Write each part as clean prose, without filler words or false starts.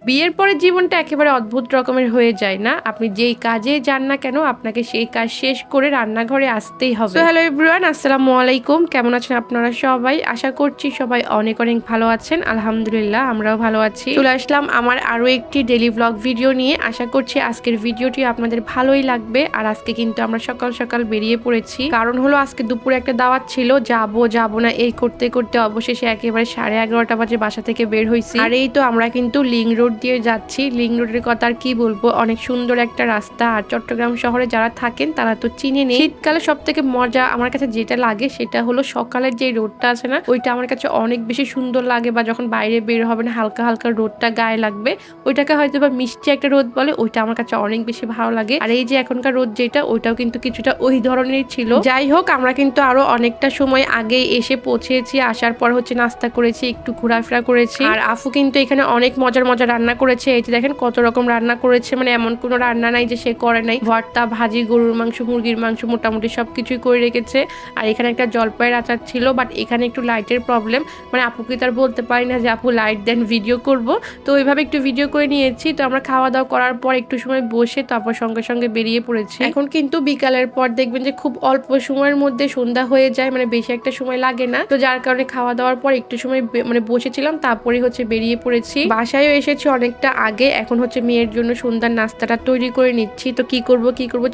বিয়ের পরে জীবনটা একেবারে অদ্ভুত রকমের হয়ে যায় না? আপনি যেই কাজে যান না কেন আপনাকে সেই কাজ শেষ করে রান্নাঘরে আসতেই হবে। হ্যালো এভরিওয়ান, আসসালামু আলাইকুম। কেমন আছেন আপনারা সবাই? আশা করছি সবাই অনেক অনেক ভালো আছেন। আলহামদুলিল্লাহ আমরাও ভালো আছি। চলে আসলাম আমার আরো একটি ডেইলি ব্লগ ভিডিও নিয়ে। আশা করছি আজকের ভিডিওটি আপনাদের ভালোই লাগবে। আর আজকে কিন্তু আমরা সকাল সকাল বেরিয়ে পড়েছি, কারণ হলো আজকে দুপুরে একটা দাওয়াত ছিল। যাবো না এই করতে করতে অবশেষে একেবারে 11:30 বাজে বাসা থেকে বের হয়েছি। আর এই তো আমরা কিন্তু লিং রোড দিয়ে যাচ্ছি। লিং রোডের কথা আর কি বলবো, অনেক সুন্দর একটা রাস্তা। আর চট্টগ্রাম শহরে যারা থাকেন তারা তো চিনে নেই। শীতকালে সব থেকে মজা আমার কাছে যেটা লাগে সেটা হলো সকালের যে রোদটা আছে না, ওইটা আমার কাছে অনেক বেশি সুন্দর লাগে। বা যখন বাইরে বের হবেন হালকা হালকা রোদটা গায়ে লাগবে, ওইটাকে হয়তো বা মিষ্টি একটা রোদ বলে, ওইটা আমার কাছে অনেক বেশি ভালো লাগে। আর এই যে এখনকার রোদ যেটা, ওইটাও কিন্তু কিছুটা ওই ধরনের ছিল। যাই হোক, আমরা কিন্তু আরো অনেকটা সময় আগে এসে পৌঁছেছি। আসার পর হচ্ছে নাস্তা করেছি, একটু ঘোরাফেরা করেছি। আর আফু কিন্তু এখানে অনেক মজার মজার রান্না করেছে। এই যে দেখেন কত রকম রান্না করেছে, মানে এমন কোনো রান্না নাই যে সে করে নাই। ভর্তা, ভাজি, গরুর মাংস, মুরগির মাংস, মোটামুটি সবকিছুই করে রেখেছে। আর এখানে একটা জলপাইয়ের আচার ছিল, বাট এখানে একটু লাইটের প্রবলেম, মানে আপুকে তার বলতে পারি না যে আপু লাইট দেন ভিডিও করব, তো ওইভাবে একটু ভিডিও করে নিয়েছি। তো আমরা খাওয়া দাওয়া করার পর একটু সময় বসে তারপর সঙ্গে সঙ্গে বেরিয়ে পড়েছি। এখন কিন্তু বিকালের পর দেখবেন যে খুব অল্প সময়ের মধ্যে সন্ধ্যা হয়ে যায়, মানে বেশি একটা সময় লাগে না। তো যার কারণে খাওয়া দাওয়ার পর একটু সময় মানে বসেছিলাম, তারপরে হচ্ছে বেরিয়ে পড়েছি। বাসায়ও এসেছি অনেকটা আগে। এখন হচ্ছে মেয়ের জন্য সন্ধ্যার নাস্তাটা তৈরি করে নিচ্ছি। তো কি করব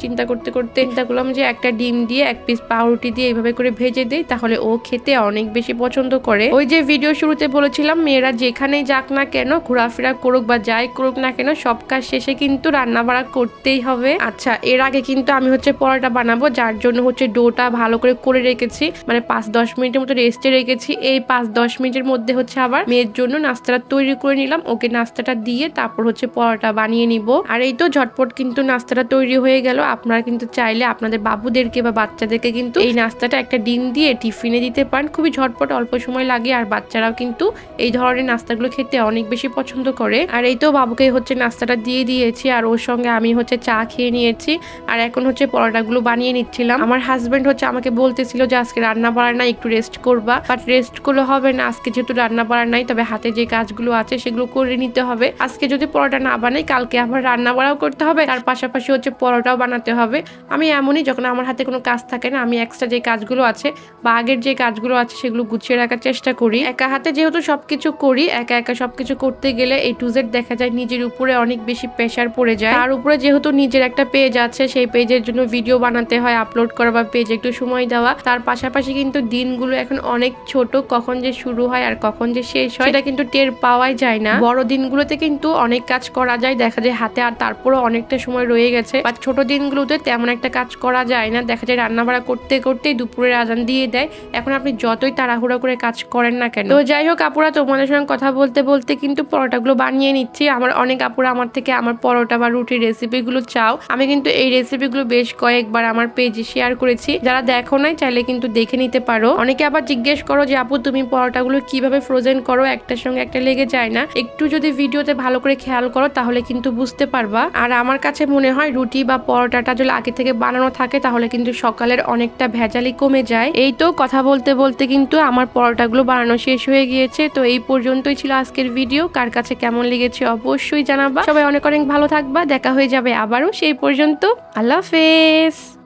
চিন্তা করতে চিন্তা করলাম যে একটা ডিম দিয়ে এক পিস পাউরুটি দিয়ে এইভাবে করে ভেজে দেই, তাহলে ও খেতে অনেক বেশি পছন্দ করে। ওই যে ভিডিও শুরুতে বলেছিলাম, মেয়েরা যেখানেই যাক না কেন, ঘোরাফেরা করুক বা যাই করুক না কেন, সব কাজ শেষে কিন্তু রান্না বাড়া করতেই হবে। আচ্ছা, এর আগে কিন্তু আমি হচ্ছে পরোটা বানাবো, যার জন্য হচ্ছে ডোটা ভালো করে রেখেছি, মানে 5-10 মিনিটের মতো রেস্টে রেখেছি। এই 5-10 মিনিটের মধ্যে হচ্ছে আবার মেয়ের জন্য নাস্তাটা তৈরি করে নিলাম। ওকে নাস্তাটা দিয়ে তারপর হচ্ছে পরোটা বানিয়ে নিব। আর এই তো ঝটপট কিন্তু নাস্তাটা তৈরি হয়ে গেল। আপনারা কিন্তু চাইলে আপনাদের বাবুদেরকে বা বাচ্চাদেরকে কিন্তু এই নাস্তাটা একটা ডিম দিয়ে টিফিনে দিতে পারেন। খুবই ঝটপট, অল্প সময় লাগে। আর বাচ্চারাও কিন্তু এই ধরনের নাস্তাগুলো খেতে অনেক বেশি পছন্দ করে। আর এই তো বাবুকে হচ্ছে নাস্তাটা দিয়ে দিয়েছি, আর ওর সঙ্গে আমি হচ্ছে চা খেয়ে নিয়েছি। আর এখন হচ্ছে পরোটাগুলো বানিয়ে নিচ্ছিলাম। আমার হাজবেন্ড হচ্ছে আমাকে বলতেছিল যে আজকে রান্না বাড়া নাই, একটু রেস্ট করবা, বাট রেস্ট করলে হবে না। আজকে যেহেতু রান্না বাড়া নাই, তবে হাতে যে কাজগুলো আছে সেগুলো করে নিতে হবে। আজকে যদি পরোটা না বানাই, কালকে আবার রান্না বাড়াও করতে হবে, তার পাশাপাশি হচ্ছে পরোটাও বানাতে হবে। আমি এমনই, যখন আমার হাতে কোনো কাজ থাকে না, আমি এক্সট্রা যে কাজগুলো আছে বা আগের যে কাজগুলো আছে সেগুলো গুছিয়ে রাখার চেষ্টা করি। একা হাতে যেহেতু সবকিছু করি, একা একা সবকিছু করতে গেলে এই টু জেড দেখা যায় নিজের উপরে অনেক বেশি প্রেশার পড়ে যায়। তার উপরে যেহেতু নিজের একটা পেজ আছে, সেই পেজের জন্য ভিডিও বানাতে হয়, আপলোড করা বা পেজে একটু সময় দেওয়া। তার পাশাপাশি কিন্তু দিনগুলো এখন অনেক ছোট, কখন যে শুরু হয় আর কখন যে শেষ হয় সেটা কিন্তু টের পাওয়াই যায় না। বড় দিনগুলোতে কিন্তু অনেক কাজ করা যায়, দেখা যায় হাতে আর তারপরও অনেকটা সময় রয়ে গেছে। বাট ছোট দিনগুলোতে তেমন একটা কাজ করা যায় না, দেখা যায় রান্না বাড়া করতে করতেই দুপুরের আজান দিয়ে দেয়। এখন আপনি যতই তাড়াহুড়া করে কাজ করেন না কেন। তো যাই হোক আপুরা, তোমাদের সঙ্গে কথা বলতে বলতে কিন্তু পরোটাগুলো বানিয়ে নিচ্ছি। আমার অনেক আপুরা আমার থেকে আমার পরোটা বা রুটির রেসিপিগুলো চাও। আমি কিন্তু এই রেসিপিগুলো বেশ কয়েকবার আমার পেজে শেয়ার করেছি, যারা দেখো নাই চাইলে কিন্তু দেখে নিতে পারো। অনেকে আবার জিজ্ঞেস করো যে আপু তুমি পরোটাগুলো কিভাবে ফ্রোজেন করো, একটার সঙ্গে একটা লেগে যায় না? একটু যদি ভিডিওতে ভালো করে খেয়াল করো তাহলে কিন্তু বুঝতে পারবা। আর আমার কাছে মনে হয় রুটি বা পরোটাটা যদি আগে থেকে বানানো থাকে তাহলে কিন্তু সকালের অনেকটা ভেজালি কমে যায়। এই তো কথা বলতে বলতে কিন্তু আমার পরোটাগুলো বানানো শেষ হয়ে গিয়েছে। তো এই পর্যন্তই ছিল আজকের ভিডিও। কার কাছে কেমন লেগেছে অবশ্যই জানাবা। সবাই অনেক অনেক ভালো থাকবা। দেখা হয়ে যাবে আবারও, সেই পর্যন্ত আল্লাহ হাফেজ।